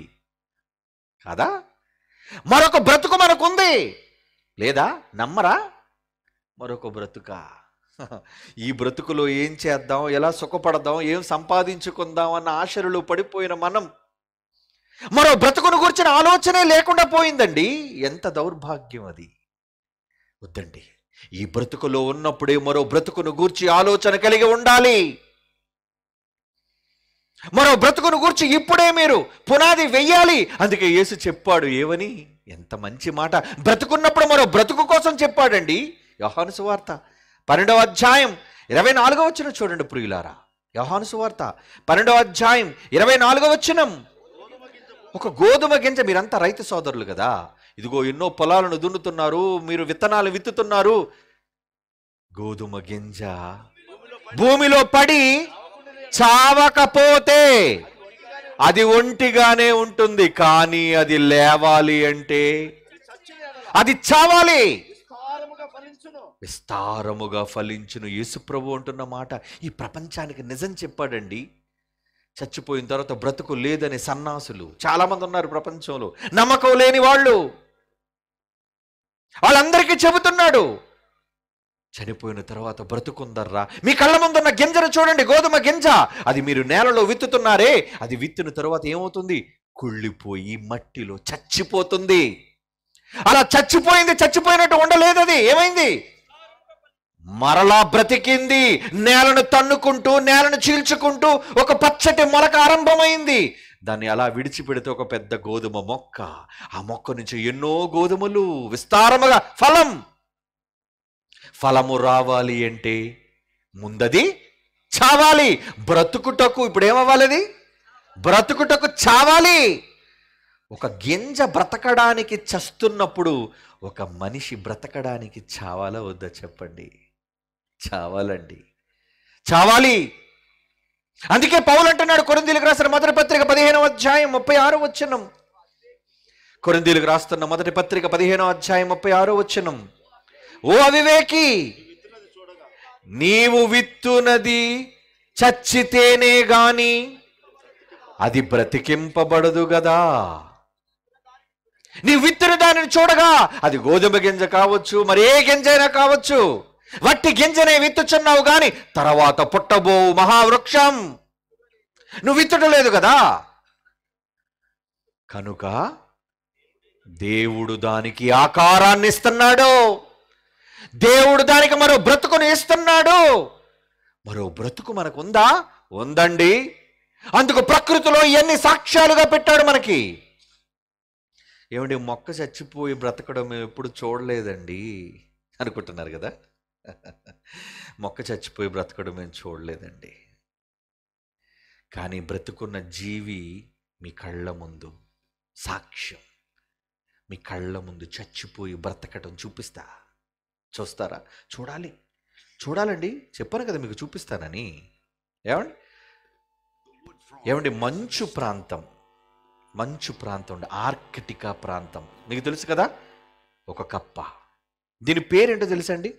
కదా? మరొక బ్రతుకు మనకుంది లేదా? నమ్మరా? మరొక బ్రతుక. ఈ బ్రతుకులో ఏం చేద్దాం, ఎలా సుఖపడదాం, ఏం సంపాదించుకుందాం అన్న ఆశలు పడిపోయిన మనం మరో బ్రతుకును గురించిన ఆలోచనే లేకుండా పోయిందండి. ఎంత దౌర్భాగ్యం అది. వద్దండి, ఈ బ్రతుకులో ఉన్నప్పుడే మరో బ్రతుకును గూర్చి ఆలోచన కలిగి ఉండాలి. మరో బ్రతుకును గూర్చి ఇప్పుడే మీరు పునాది వెయ్యాలి. అందుకే యేసు చెప్పాడు ఏమని? ఎంత మంచి మాట. బ్రతుకున్నప్పుడు మరో బ్రతుకు కోసం చెప్పాడండి. యోహాను సువార్త 12వ అధ్యాయం 24వ వచనం చూడండి ప్రియులారా. యోహాను సువార్త 12వ అధ్యాయం 24వ వచనం. ఒక గోధుమ గింజ, మీరంతా రైతు సోదరులు కదా, ఇదిగో ఎన్నో పొలాలను దున్నుతున్నారు, మీరు విత్తనాలు విత్తుతున్నారు. గోధుమ గింజ భూమిలో పడి చావకపోతే అది ఒంటిగానే ఉంటుంది, కానీ అది లేవాలి అంటే అది చావాలి, విస్తారముగా ఫలించును. యేసుప్రభు అంటున్న మాట ఈ ప్రపంచానికి నిజం చెప్పాడండి. చచ్చిపోయిన తర్వాత బ్రతుకు లేదని సన్నాసులు చాలామంది ఉన్నారు ప్రపంచంలో, నమ్మకం లేని వాళ్ళు. వాళ్ళందరికీ చెబుతున్నాడు, చనిపోయిన తర్వాత బ్రతుకుందర్రా. మీ కళ్ళ ముందున్న గింజను చూడండి, గోధుమ గింజ. అది మీరు నేలలో విత్తుతున్నారే, అది విత్తిన తర్వాత ఏమవుతుంది? కుళ్ళిపోయి మట్టిలో చచ్చిపోతుంది. అలా చచ్చిపోయింది, చచ్చిపోయినట్టు ఉండలేదు. అది ఏమైంది? మరలా బ్రతికింది. నేలను తన్నుకుంటూ, నేలను చీల్చుకుంటూ ఒక పచ్చటి మొలక ఆరంభమైంది. దాన్ని అలా విడిచిపెడితే ఒక పెద్ద గోధుమ మొక్క. ఆ మొక్క నుంచి ఎన్నో గోధుమలు, విస్తారముగా ఫలము రావాలి అంటే ముందది చావాలి. బ్రతుకుటకు ఇప్పుడు ఏమవ్వాలి? అది బ్రతుకుటకు చావాలి. ఒక గింజ బ్రతకడానికి చస్తున్నప్పుడు ఒక మనిషి బ్రతకడానికి చావాలా వద్దా చెప్పండి? చావాలండి, చావాలి. అందుకే పౌలు అంటున్నాడు కొరింథీయులకు రాసిన మొదటి పత్రిక 15వ అధ్యాయం 36వ వచనం. కొరింథీయులకు రాస్తున్న మొదటి పత్రిక 15వ అధ్యాయం 36వ వచనం. ఓ అవివేకి, నీవు విత్తునది చచ్చితేనే గాని అది బ్రతికింపబడదు గదా. నీ విత్తున దానిని చూడగా, అది గోధుమ గింజ కావచ్చు, మరి ఏ గింజ అయినా కావచ్చు, వట్టి గింజనే విత్తుచున్నావు గాని తర్వాత పుట్టబో మహావృక్షం నువ్వు విత్తుట లేదు కదా. కనుక దేవుడు దానికి ఆకారాన్ని ఇస్తున్నాడు. దేవుడు దానికి మరో బ్రతుకుని ఇస్తున్నాడు. మరో బ్రతుకు మనకు ఉందా? ఉందండి. అందుకు ప్రకృతిలో ఎన్ని సాక్ష్యాలుగా పెట్టాడు మనకి. ఏమండి, మొక్క చచ్చిపోయి బ్రతకడం మేము ఎప్పుడు చూడలేదండి అనుకుంటున్నారు కదా. మొక్క చచ్చిపోయి బ్రతకడం మేము చూడలేదండి. కానీ బ్రతుకున్న జీవి మీ కళ్ళ ముందు సాక్ష్యం. మీ కళ్ళ ముందు చచ్చిపోయి బ్రతకడం చూస్తారా? చూడాలండి. చెప్పాను కదా మీకు చూపిస్తానని. ఏమండి మంచు ప్రాంతం ఆర్కిటికా ప్రాంతం మీకు తెలుసు కదా. ఒక కప్ప, దీని పేరేంటో తెలుసా అండి?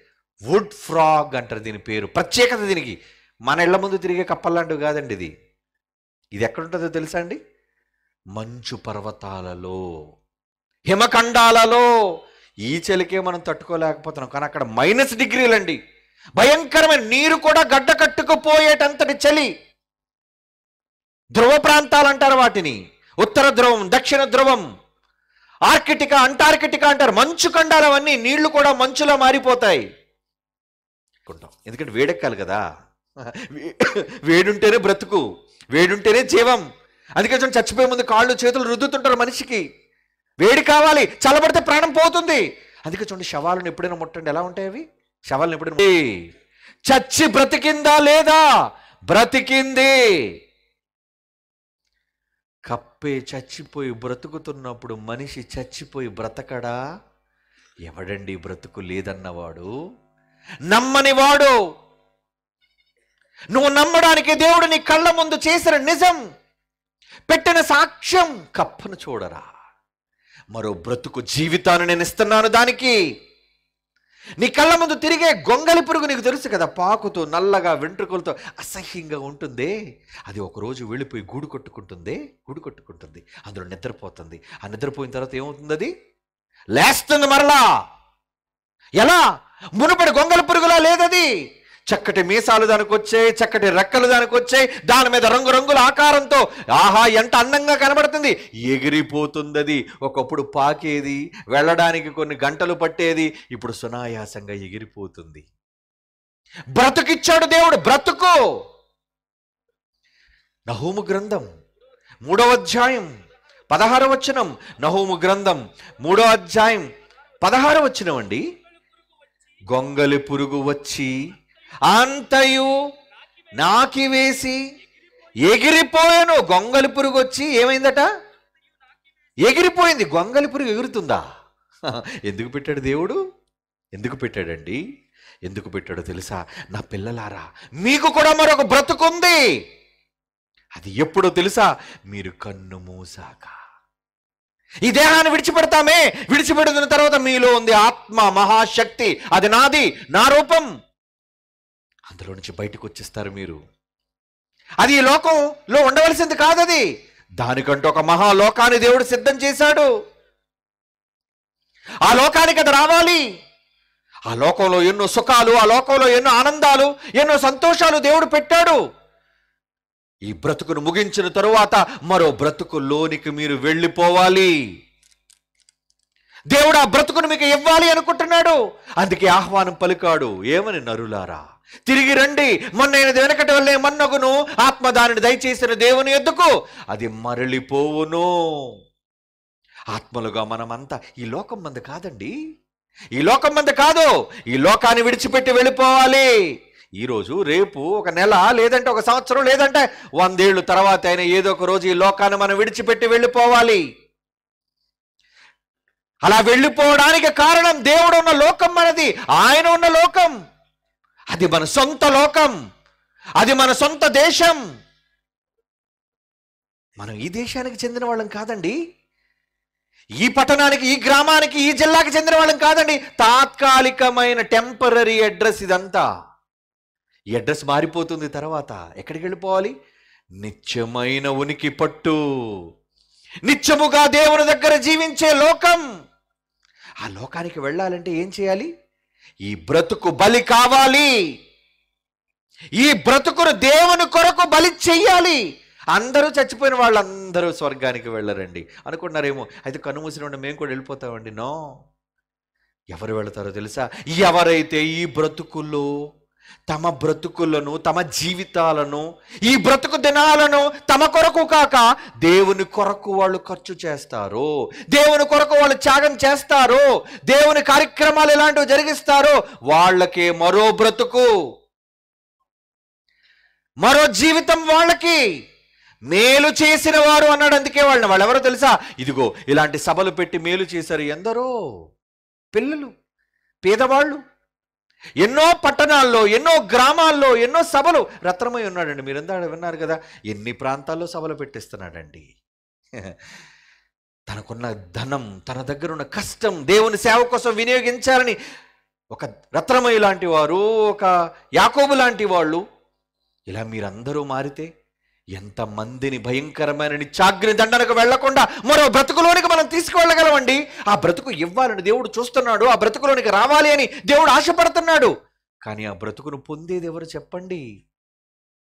వుడ్ ఫ్రాగ్ అంటారు దీని పేరు. ప్రత్యేకత దీనికి. మన ఇళ్ల ముందు తిరిగే కప్పల్లాంటివి కాదండి. ఇది ఎక్కడుంటుందో తెలుసా అండి? మంచు పర్వతాలలో, హిమఖండాలలో. ఈ చలికే మనం తట్టుకోలేకపోతున్నాం, కానీ అక్కడ -డిగ్రీలు అండి. భయంకరమైన నీరు కూడా గడ్డ కట్టుకుపోయేటంతటి చలి. ధ్రువ ప్రాంతాలు అంటారు వాటిని. ఉత్తర ధ్రువం, దక్షిణ ధ్రువం, ఆర్కిటికా, అంటార్కిటికా అంటారు. మంచు ఖండాలవన్నీ నీళ్లు కూడా మంచులో మారిపోతాయి. ఎందుకంటే వేడెక్కాలి కదా. వేడుంటేనే బ్రతుకు, వేడుంటేనే జీవం. అందుకే చచ్చిపోయే ముందు కాళ్ళు చేతులు రుద్దుతుంటారు. మనిషికి వేడి కావాలి, చల్లబడితే ప్రాణం పోతుంది. అందుకే చూడండి, శవాలను ఎప్పుడైనా ముట్టండి, ఎలా ఉంటాయి అవి. శవాలను ఎప్పుడైనా చచ్చి బ్రతికిందా లేదా? బ్రతికింది. కప్పే చచ్చిపోయి బ్రతుకుతున్నప్పుడు మనిషి చచ్చిపోయి బ్రతకడా? ఎవడండి బ్రతుకు లేదన్నవాడు? నమ్మనివాడు. నువ్వు నమ్మడానికి దేవుడు నీ కళ్ళ ముందు చేసిన నిజం, పెట్టిన సాక్ష్యం. కప్పను చూడరా, మరో బ్రతుకు జీవితాన్ని నేను ఇస్తున్నాను దానికి. నీ కళ్ళ ముందు తిరిగే గొంగలి పురుగు నీకు తెలుసు కదా, పాకుతో నల్లగా వెంట్రుకలతో అసహ్యంగా ఉంటుంది. అది ఒకరోజు వెళ్ళిపోయి గూడు కట్టుకుంటుంది, అందులో నిద్రపోతుంది. ఆ నిద్రపోయిన తర్వాత ఏమవుతుంది? అది లేస్తుంది మరలా. ఎలా? మునుపటి గొంగలి పురుగులా లేదది. చక్కటి మీసాలు దానికి వచ్చాయి, చక్కటి రెక్కలు దానికి వచ్చాయి, దాని మీద రంగురంగుల ఆకారంతో ఆహా ఎంత అందంగా కనబడుతుంది. ఎగిరిపోతుంది అది. ఒకప్పుడు పాకేది, వెళ్ళడానికి కొన్ని గంటలు పట్టేది, ఇప్పుడు సునాయాసంగా ఎగిరిపోతుంది. బ్రతుకిచ్చాడు దేవుడు, బ్రతుకు. నహూము గ్రంథం 3వ అధ్యాయం 16వ వచనం. నహూము గ్రంథం 3వ అధ్యాయం 16వ వచనం అండి. గొంగలి పురుగు వచ్చి అంతయు నాకివేసి ఎగిరిపోయాను. గొంగలి పురుగు వచ్చి ఏమైందట? ఎగిరిపోయింది. గొంగలి పురుగు ఎగురుతుందా? ఎందుకు పెట్టాడు దేవుడు? ఎందుకు పెట్టాడండి? ఎందుకు పెట్టాడో తెలుసా? నా పిల్లలారా, మీకు కూడా మరొక బ్రతుకుంది. అది ఎప్పుడో తెలుసా? మీరు కన్ను మూసాక. ఈ దేహాన్ని విడిచిపెడతామే, విడిచిపెడుతున్న తర్వాత మీలో ఉంది ఆత్మ, మహాశక్తి. అది నాది, నా రూపం. అందులో నుంచి బయటకు వచ్చేస్తారు మీరు. అది ఈ లోకంలో ఉండవలసింది కాదది. దానికంటూ ఒక మహాలోకాన్ని దేవుడు సిద్ధం చేశాడు. ఆ లోకానికి అది రావాలి. ఆ లోకంలో ఎన్నో సుఖాలు, ఆ లోకంలో ఎన్నో ఆనందాలు, ఎన్నో సంతోషాలు దేవుడు పెట్టాడు. ఈ బ్రతుకును ముగించిన తరువాత మరో బ్రతుకులోనికి మీరు వెళ్ళిపోవాలి. దేవుడు ఆ బ్రతుకును మీకు ఇవ్వాలి అనుకుంటున్నాడు. అందుకే ఆహ్వానం పలికాడు. ఏమని? నరులారా తిరిగి రండి, మొన్నైనది వెనకటి వల్లే మన్నగును, ఆత్మ దానిని దయచేసిన దేవుని యొద్దకు అది మరలిపోవును. ఆత్మలుగా మనమంతా ఈ లోకం మంది కాదండి, ఈ లోకం మంది కాదు. ఈ లోకాన్ని విడిచిపెట్టి వెళ్ళిపోవాలి. ఈరోజు, రేపు, ఒక నెల, లేదంటే ఒక సంవత్సరం, లేదంటే 100 ఏళ్ళు తర్వాత అయినా ఏదో ఒక రోజు ఈ లోకాన్ని మనం విడిచిపెట్టి వెళ్ళిపోవాలి. అలా వెళ్ళిపోవడానికి కారణం దేవుడు ఉన్న లోకం మనది, ఆయన ఉన్న లోకం. అది మన సొంత లోకం, అది మన సొంత దేశం. మనం ఈ దేశానికి చెందిన వాళ్ళం కాదండి, ఈ పట్టణానికి, ఈ గ్రామానికి, ఈ జిల్లాకి చెందిన వాళ్ళం కాదండి. తాత్కాలికమైన టెంపరరీ అడ్రస్ ఇదంతా. ఈ అడ్రస్ మారిపోతుంది. తర్వాత ఎక్కడికి వెళ్ళిపోవాలి? నిత్యమైన ఉనికి పట్టు, నిత్యముగా దేవుని దగ్గర జీవించే లోకం. ఆ లోకానికి వెళ్ళాలంటే ఏం చేయాలి? ఈ బ్రతుకు బలి కావాలి. ఈ బ్రతుకును దేవుని కొరకు బలి చెయ్యాలి. అందరూ చచ్చిపోయిన వాళ్ళందరూ స్వర్గానికి వెళ్ళరండి అనుకుంటున్నారేమో. అయితే కన్నుమూసిన మేము కూడా వెళ్ళిపోతామండి. నో. ఎవరు వెళతారో తెలుసా? ఎవరైతే ఈ బ్రతుకుల్లో తమ బ్రతుకులను, తమ జీవితాలను, ఈ బ్రతుకు దినాలను తమ కొరకు కాక దేవుని కొరకు వాళ్ళు ఖర్చు చేస్తారో, దేవుని కొరకు వాళ్ళు త్యాగం చేస్తారో, దేవుని కార్యక్రమాలు ఇలాంటివి జరిగిస్తారో, వాళ్ళకే మరో బ్రతుకు, మరో జీవితం. వాళ్ళకి మేలు చేసిన వారు అన్నాడు. అందుకే వాళ్ళు ఎవరో తెలుసా? ఇదిగో ఇలాంటి సభలు పెట్టి మేలు చేశారు ఎందరో పిల్లలు, పేదవాళ్ళు. ఎన్నో పట్టణాల్లో, ఎన్నో గ్రామాల్లో, ఎన్నో సభలు. రత్నమై ఉన్నాడండి, మీరంతా విన్నారు కదా, ఎన్ని ప్రాంతాల్లో సభలు పెట్టిస్తున్నాడండి. తనకున్న ధనం, తన దగ్గర ఉన్న కష్టం దేవుని సేవ కోసం వినియోగించాలని ఒక రత్నమై లాంటి వారు, ఒక యాకోబు లాంటి వాళ్ళు, ఇలా మీరందరూ మారితే ఎంతమందిని భయంకరమైన నిత్యాగ్ని దండనకు వెళ్లకుండా మరో బ్రతుకులోనికి మనం తీసుకువెళ్ళగలమండి. ఆ బ్రతుకు ఇవ్వాలని దేవుడు చూస్తున్నాడు, ఆ బ్రతుకులోనికి రావాలి అని దేవుడు ఆశపడుతున్నాడు. కానీ ఆ బ్రతుకును పొందేది ఎవరు చెప్పండి?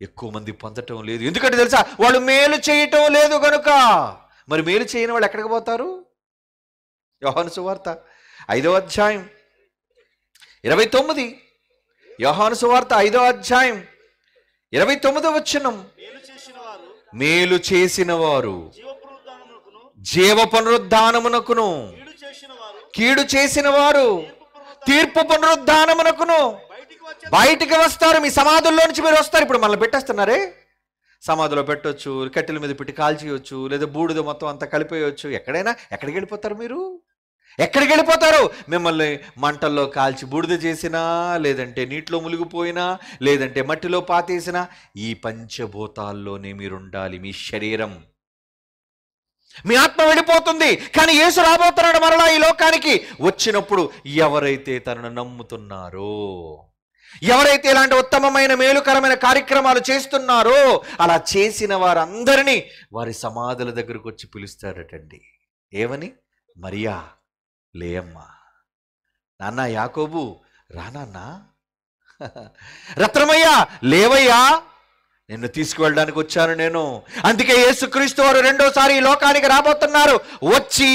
ఎక్కువ మంది పొందటం లేదు. ఎందుకంటే తెలుసా? వాళ్ళు మేలు చేయటం లేదు గనుక. మరి మేలు చేయని వాళ్ళు ఎక్కడికి పోతారు? యోహాను సువార్త 5వ అధ్యాయం 29. యోహాను సువార్త 5వ అధ్యాయం 29వ వచనం. మేలు చేసిన వారు జీవ పునరుద్ధానమునకును, కీడు చేసిన వారు తీర్పు పునరుద్ధానమునకును బయటికి వస్తారు. మీ సమాధుల్లో నుంచి మీరు వస్తారు. ఇప్పుడు మనల్ని పెట్టేస్తున్నారే, సమాధిలో పెట్టొచ్చు, కట్టెల మీద పెట్టి కాల్చేయచ్చు, లేదా బూడిద మొత్తం అంతా కలిపేయచ్చు. ఎక్కడికి వెళ్ళిపోతారు మీరు? ఎక్కడికి వెళ్ళిపోతారు? మిమ్మల్ని మంటల్లో కాల్చి బూడిద చేసినా, లేదంటే నీటిలో మునిగిపోయినా, లేదంటే మట్టిలో పాతేసినా, ఈ పంచభూతాల్లోనే మీరుండాలి. మీ శరీరం, మీ ఆత్మ వెళ్ళిపోతుంది. కానీ యేసు రాబోతున్నాడు మరలా ఈ లోకానికి. వచ్చినప్పుడు ఎవరైతే తనను నమ్ముతున్నారో, ఎవరైతే ఇలాంటి ఉత్తమమైన మేలుకరమైన కార్యక్రమాలు చేస్తున్నారో, అలా చేసిన వారందరినీ వారి సమాధుల దగ్గరకు వచ్చి పిలుస్తారటండి. ఏమని? మరియా లేయమ్మా, నాన్న యాకోబు రానన్నా, రత్నమయ్యా లేవయ్యా, నిన్ను తీసుకువెళ్ళడానికి వచ్చాను నేను. అందుకే యేసుక్రీస్తు వారు రెండోసారి ఈ లోకానికి రాబోతున్నారు. వచ్చి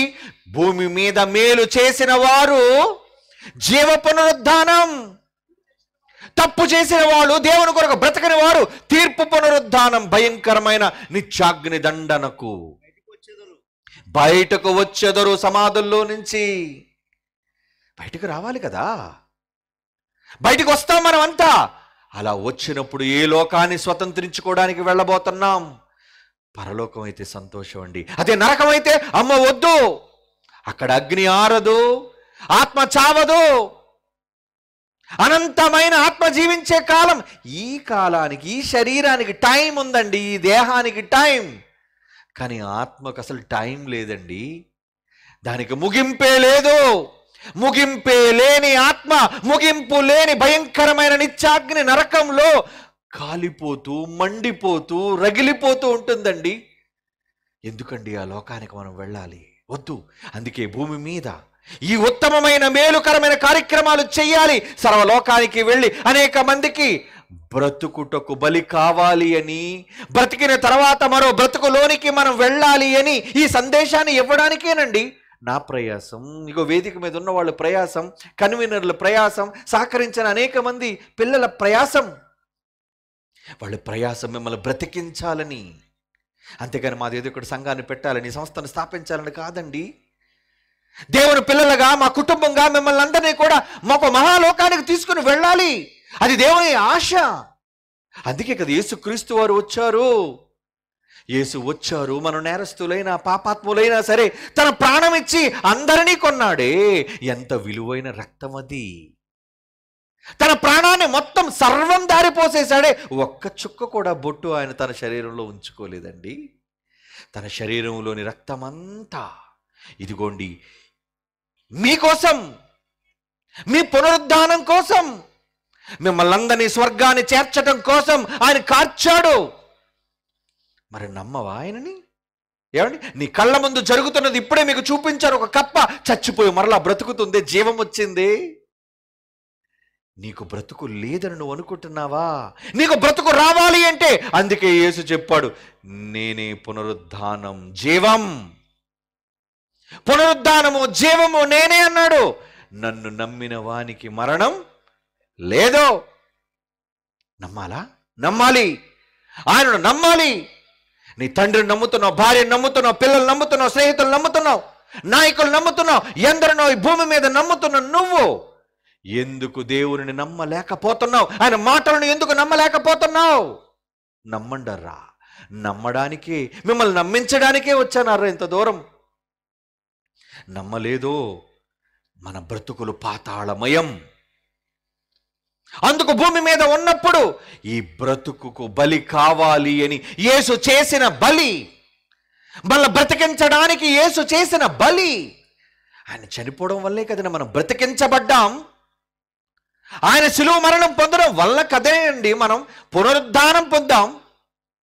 భూమి మీద మేలు చేసిన వారు జీవ పునరుద్ధానం, తప్పు చేసిన వాళ్ళు, దేవుని కొరకు బ్రతకని వారు తీర్పు పునరుద్ధానం, భయంకరమైన నిత్యాగ్ని దండనకు బయటకు వచ్చెదరు. సమాధుల్లో నుంచి బయటకు రావాలి కదా, బయటకు వస్తాం మనం అంతా. అలా వచ్చినప్పుడు ఏ లోకాన్ని స్వతంత్రించుకోవడానికి వెళ్ళబోతున్నాం? పరలోకం అయితే సంతోషం అండి. అదే నరకం అయితే అమ్మ వద్దు. అక్కడ అగ్ని ఆరదు, ఆత్మ చావదు, అనంతమైన ఆత్మ జీవించే కాలం. ఈ కాలానికి, ఈ శరీరానికి టైం ఉందండి, ఈ దేహానికి టైం. కానీ ఆత్మకు అసలు టైం లేదండి, దానికి ముగింపే లేదు. ముగింపే లేని ఆత్మ, ముగింపు లేని భయంకరమైన నిత్యాగ్ని నరకంలో కాలిపోతూ, మండిపోతూ, రగిలిపోతూ ఉంటుందండి. ఎందుకండి ఆ లోకానికి మనం వెళ్ళాలి? వద్దు. అందుకే భూమి మీద ఈ ఉత్తమమైన మేలుకరమైన కార్యక్రమాలు చెయ్యాలి, సర్వలోకానికి వెళ్ళి అనేక మందికి బ్రతుకుటకు బలి కావాలి అని, బ్రతికిన తర్వాత మరో బ్రతుకులోనికి మనం వెళ్ళాలి అని ఈ సందేశాన్ని ఇవ్వడానికేనండి నా ప్రయాసం. ఇగో వేదిక మీద ఉన్న వాళ్ళ ప్రయాసం, కన్వీనర్ల ప్రయాసం, సహకరించిన అనేక మంది పిల్లల ప్రయాసం, వాళ్ళ ప్రయాసం మిమ్మల్ని బ్రతికించాలని. అంతేగాని మాదేదో ఇక్కడ సంఘాన్ని పెట్టాలని, సంస్థను స్థాపించాలని కాదండి. దేవుని పిల్లలుగా మా కుటుంబంగా మిమ్మల్ని అందరినీ కూడా మాకు మహాలోకానికి తీసుకుని వెళ్ళాలి, అది దేవుని ఆశ. అందుకే కదా యేసుక్రీస్తు వారు వచ్చారు. యేసు వచ్చారు, మనం నేరస్తులైనా పాపాత్ములైనా సరే తన ప్రాణం ఇచ్చి అందరినీ కొన్నాడే. ఎంత విలువైన రక్తం అది! తన ప్రాణాన్ని మొత్తం సర్వం దారిపోసేశాడే. ఒక్క చుక్క కూడా బొట్టు ఆయన తన శరీరంలో ఉంచుకోలేదండి. తన శరీరంలోని రక్తమంతా ఇదిగోండి మీకోసం, మీ పునరుద్ధానం కోసం, మిమ్మల్ని అందరినీ స్వర్గాన్ని చేర్చడం కోసం ఆయన కార్చాడు. మరి నమ్మవా ఆయనని? ఏమండి, నీ కళ్ళ ముందు జరుగుతున్నది ఇప్పుడే మీకు చూపించారు. ఒక కప్ప చచ్చిపోయి మరలా బ్రతుకుతుంది, జీవం వచ్చింది. నీకు బ్రతుకు లేదని నువ్వు అనుకుంటున్నావా? నీకు బ్రతుకు రావాలి అంటే అందుకే యేసు చెప్పాడు, నేనే పునరుద్ధానం జీవం. పునరుద్ధానము జీవము నేనే అన్నాడు. నన్ను నమ్మిన వానికి మరణం లేదో. నమ్మాలా? నమ్మాలి, ఆయనను నమ్మాలి. నీ తండ్రిని నమ్ముతున్నావు, భార్యను నమ్ముతున్నావు, పిల్లలు నమ్ముతున్నావు, స్నేహితులు నమ్ముతున్నావు, నాయకులు నమ్ముతున్నావు, ఎందరినో ఈ భూమి మీద నమ్ముతున్నావు. నువ్వు ఎందుకు దేవుని నమ్మలేకపోతున్నావు? ఆయన మాటలను ఎందుకు నమ్మలేకపోతున్నావు? నమ్మండర్రా. నమ్మడానికి, మిమ్మల్ని నమ్మించడానికే వచ్చానర్రా ఇంత దూరం. నమ్మలేదో మన బ్రతుకులు పాతాళమయం. అందుకు భూమి మీద ఉన్నప్పుడు ఈ బ్రతుకుకు బలి కావాలి అని యేసు చేసిన బలి, మళ్ళీ బ్రతికించడానికి యేసు చేసిన బలి, ఆయన చనిపోవడం వల్లే కదండి మనం బ్రతికించబడ్డాం. ఆయన శిలువ మరణం పొందడం వల్ల కదే అండి మనం పునరుద్ధానం పొందాం.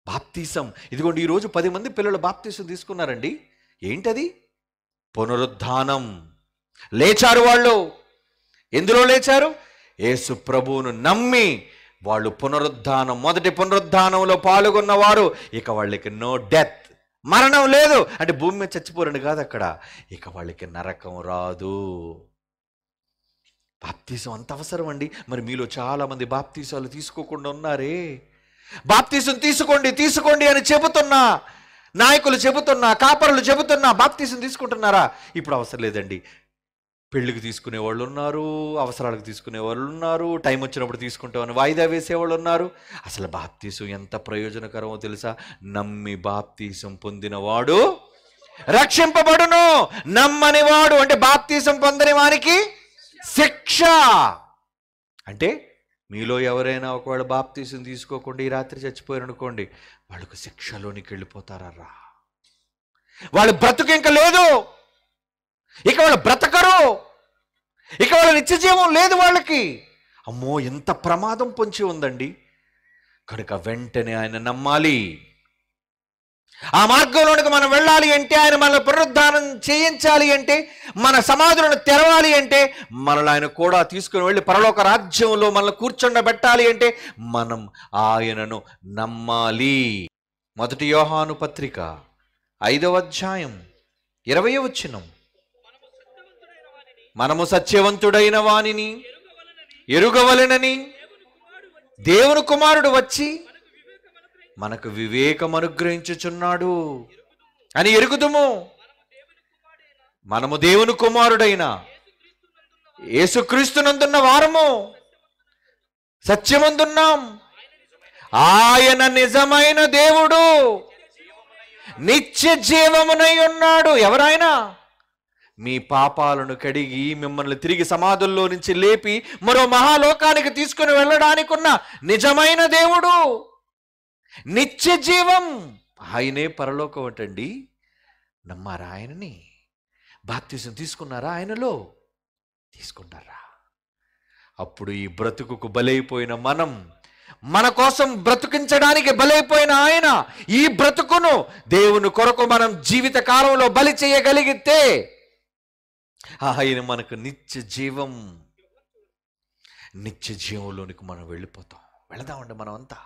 బాప్తీసం, ఇదిగోండి ఈరోజు 10 మంది పిల్లలు బాప్తీసం తీసుకున్నారండి. ఏంటది? పునరుద్ధానం. లేచారు వాళ్ళు. ఎందులో లేచారు? యేసు ప్రభువును నమ్మి వాళ్ళు పునరుద్ధానం, మొదటి పునరుద్ధానంలో పాల్గొన్నవారు. ఇక వాళ్ళకి నో డెత్, మరణం లేదు. అంటే భూమి మీద చచ్చిపోరండి కాదు అక్కడ, ఇక వాళ్ళకి నరకం రాదు. బాప్తీసం అంత అవసరం అండి. మరి మీలో చాలా మంది బాప్తీసాలు తీసుకోకుండా ఉన్నారే. బాప్తీసం తీసుకోండి తీసుకోండి అని చెబుతున్నా, నాయకులు చెబుతున్నా, కాపరులు చెబుతున్నా, బాప్తీసం తీసుకుంటున్నారా? ఇప్పుడు అవసరం లేదండి. పెళ్లికి తీసుకునే వాళ్ళు ఉన్నారు, అవసరాలకు తీసుకునే వాళ్ళు ఉన్నారు, టైం వచ్చినప్పుడు తీసుకుంటామని వాయిదా వేసేవాళ్ళు ఉన్నారు. అసలు బాప్తీసం ఎంత ప్రయోజనకరమో తెలుసా? నమ్మి బాప్తీసం పొందినవాడు రక్షింపబడును, నమ్మని వాడు అంటే బాప్తీసం పొందని వారికి శిక్ష. అంటే మీలో ఎవరైనా ఒకవేళ బాప్తీసం తీసుకోకుండా ఈ రాత్రి చచ్చిపోయారు అనుకోండి, వాళ్ళకు శిక్షలోనికి వెళ్ళిపోతారా? వాళ్ళు బ్రతుకు ఇంకా లేదు, ఇక వాళ్ళు బ్రతకరు, ఇక వాళ్ళ నిత్య జీవం లేదు వాళ్ళకి. అమ్మో, ఎంత ప్రమాదం పొంచి ఉందండి. కనుక వెంటనే ఆయన నమ్మాలి. ఆ మార్గంలోనికి మనం వెళ్ళాలి అంటే, ఆయన మన పునరుద్ధానం చేయించాలి అంటే, మన సమాధులను తెరవాలి అంటే, మనల్ని ఆయన కూడా తీసుకుని వెళ్ళి పరలోక రాజ్యంలో మనల్ని కూర్చుండబెట్టాలి అంటే మనం ఆయనను నమ్మాలి. 1 యోహాను పత్రిక 5వ అధ్యాయం 20వ వచనం, మనము సత్యవంతుడైన వానిని ఎరుగవలెనని దేవుని కుమారుడు వచ్చి మనకు వివేకం అనుగ్రహించుచున్నాడు అని ఎరుగుదుము. మనము దేవుని కుమారుడైన యేసుక్రీస్తునందున్న వారము, సత్యమందున్నాం. ఆయన నిజమైన దేవుడు, నిత్య జీవమునై ఉన్నాడు. ఎవరైనా మీ పాపాలను కడిగి మిమ్మల్ని తిరిగి సమాధుల్లో నుంచి లేపి మరో మహాలోకానికి తీసుకుని వెళ్ళడానికి ఉన్న నిజమైన దేవుడు, నిత్య జీవం. ఆయనే పరలోకం అంటండి. నమ్మారా ఆయనని? బాప్తిసం తీసుకున్నారా ఆయనలో? తీసుకుంటారా? అప్పుడు ఈ బ్రతుకుకు బలైపోయిన మనం, మన కోసం బ్రతుకించడానికి బలైపోయిన ఆయన, ఈ బ్రతుకును దేవుని కొరకు మనం జీవిత కాలంలో బలి చేయగలిగితే ఆయన మనకు నిత్య జీవం. నిత్య జీవంలోనికి మనం వెళదామండి. మనం అంతా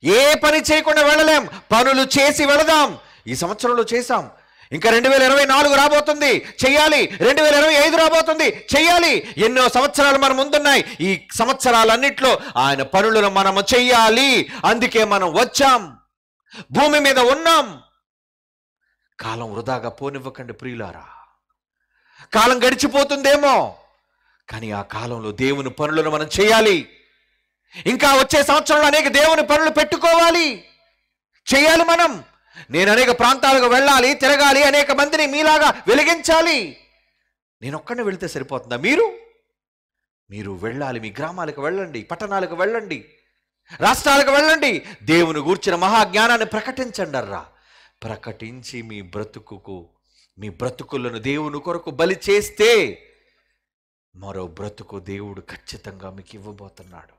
ఏ పని చేయకుండా వెళ్ళలేం, పనులు చేసి వెళదాం. ఈ సంవత్సరంలో చేశాం, ఇంకా 2024 రాబోతుంది, చెయ్యాలి. 2025 రాబోతుంది, చెయ్యాలి. ఎన్నో సంవత్సరాలు మన ముందున్నాయి. ఈ సంవత్సరాలన్నిట్లో ఆయన పనులను మనము చెయ్యాలి. అందుకే మనం వచ్చాం, భూమి మీద ఉన్నాం. కాలం వృధాగా పోనివ్వకండి ప్రియులారా. కాలం గడిచిపోతుందేమో, కానీ ఆ కాలంలో దేవుని పనులను మనం చేయాలి. ఇంకా వచ్చే సంవత్సరంలో అనేక దేవుని పనులు పెట్టుకోవాలి, చేయాలి. నేను అనేక ప్రాంతాలకు వెళ్ళాలి, తిరగాలి, అనేక మందిని మీలాగా వెలిగించాలి. నేను ఒక్కడిని వెళితే సరిపోతుందా? మీరు వెళ్ళాలి. మీ గ్రామాలకు వెళ్ళండి, పట్టణాలకు వెళ్ళండి, రాష్ట్రాలకు వెళ్ళండి. దేవుని గూర్చిన మహాజ్ఞానాన్ని ప్రకటించండి. ప్రకటించి మీ బ్రతుకులను దేవుని కొరకు బలి చేస్తే మరో బ్రతుకు దేవుడు ఖచ్చితంగా మీకు ఇవ్వబోతున్నాడు.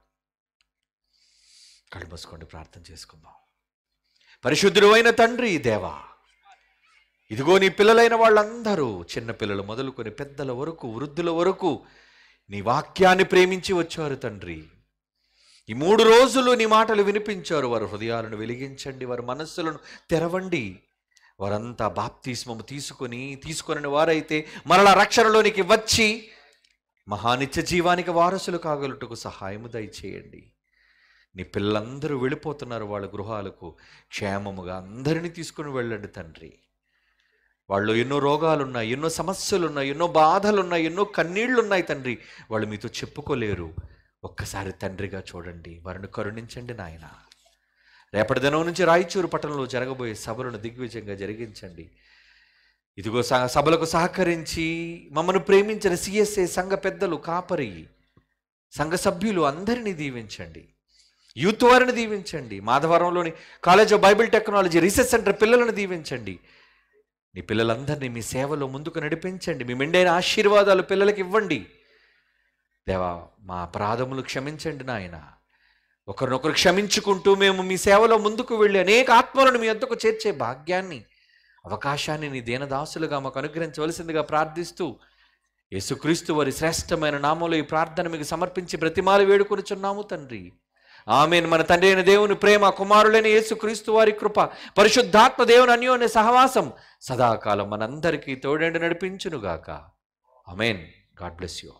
కళ్ళు మూసుకోండి, ప్రార్థన చేసుకుందాం. పరిశుద్ధుడు అయిన తండ్రి దేవా, ఇదిగో నీ పిల్లలైన వాళ్ళందరూ, చిన్న పిల్లలు మొదలుకొని పెద్దల వరకు, వృద్ధుల వరకు నీ వాక్యాన్ని ప్రేమించి వచ్చారు తండ్రి. ఈ 3 రోజులు నీ మాటలు వినిపించారు. వారి హృదయాలను వెలిగించండి, వారి మనస్సులను తెరవండి. వారంతా బాప్తిస్మము తీసుకొనని వారైతే మరలా రక్షణలోనికి వచ్చి మహానిత్య జీవానికి వారసులు కాగలుటకు సహాయము దయచేయండి. నీ పిల్లలందరూ వెళ్ళిపోతున్నారు వాళ్ళ గృహాలకు, క్షేమముగా అందరినీ తీసుకుని వెళ్ళండి తండ్రి. వాళ్ళు ఎన్నో రోగాలున్నాయి, ఎన్నో సమస్యలున్నాయి, ఎన్నో బాధలున్నాయి, ఎన్నో కన్నీళ్లున్నాయి తండ్రి. వాళ్ళు మీతో చెప్పుకోలేరు. ఒక్కసారి తండ్రిగా చూడండి, వారిని కరుణించండి నాయన. రేపటి దినం నుంచి రాయచూరు పట్టణంలో జరగబోయే సభలను దిగ్విజయంగా జరిగించండి. ఇదిగో సభలకు సహకరించి మమ్మల్ని ప్రేమించిన సిఎస్ఏ సంఘ పెద్దలు, కాపరి సంఘ సభ్యులు అందరినీ దీవించండి. యూత్ వారిని దీవించండి. మాధవరంలోని college of Bible technology research centre పిల్లలను దీవించండి. నీ పిల్లలందరినీ మీ సేవలో ముందుకు నడిపించండి. మీ మెండైన ఆశీర్వాదాలు పిల్లలకి ఇవ్వండి. దేవా, మా అపరాధములు క్షమించండి నాయన. ఒకరినొకరు క్షమించుకుంటూ మేము మీ సేవలో ముందుకు వెళ్ళి అనేక ఆత్మలను మీ వద్దకు చేర్చే భాగ్యాన్ని, అవకాశాన్ని నీ దీనదాసులుగా మాకు అనుగ్రహించవలసిందిగా ప్రార్థిస్తూ, యేసుక్రీస్తు వారి శ్రేష్టమైన నామంలో ఈ ప్రార్థన మీకు సమర్పించి బ్రతిమాలి వేడుకొనుచున్నాము తండ్రి. ఆమేన్. మన తండ్రి అయిన దేవుని ప్రేమ, కుమారులైన యేసుక్రీస్తు వారి కృప, పరిశుద్ధాత్మ దేవుని అన్యోన్య సహవాసం సదాకాలం మనందరికీ తోడేండి నడిపించునుగాక. ఆమేన్. God bless you.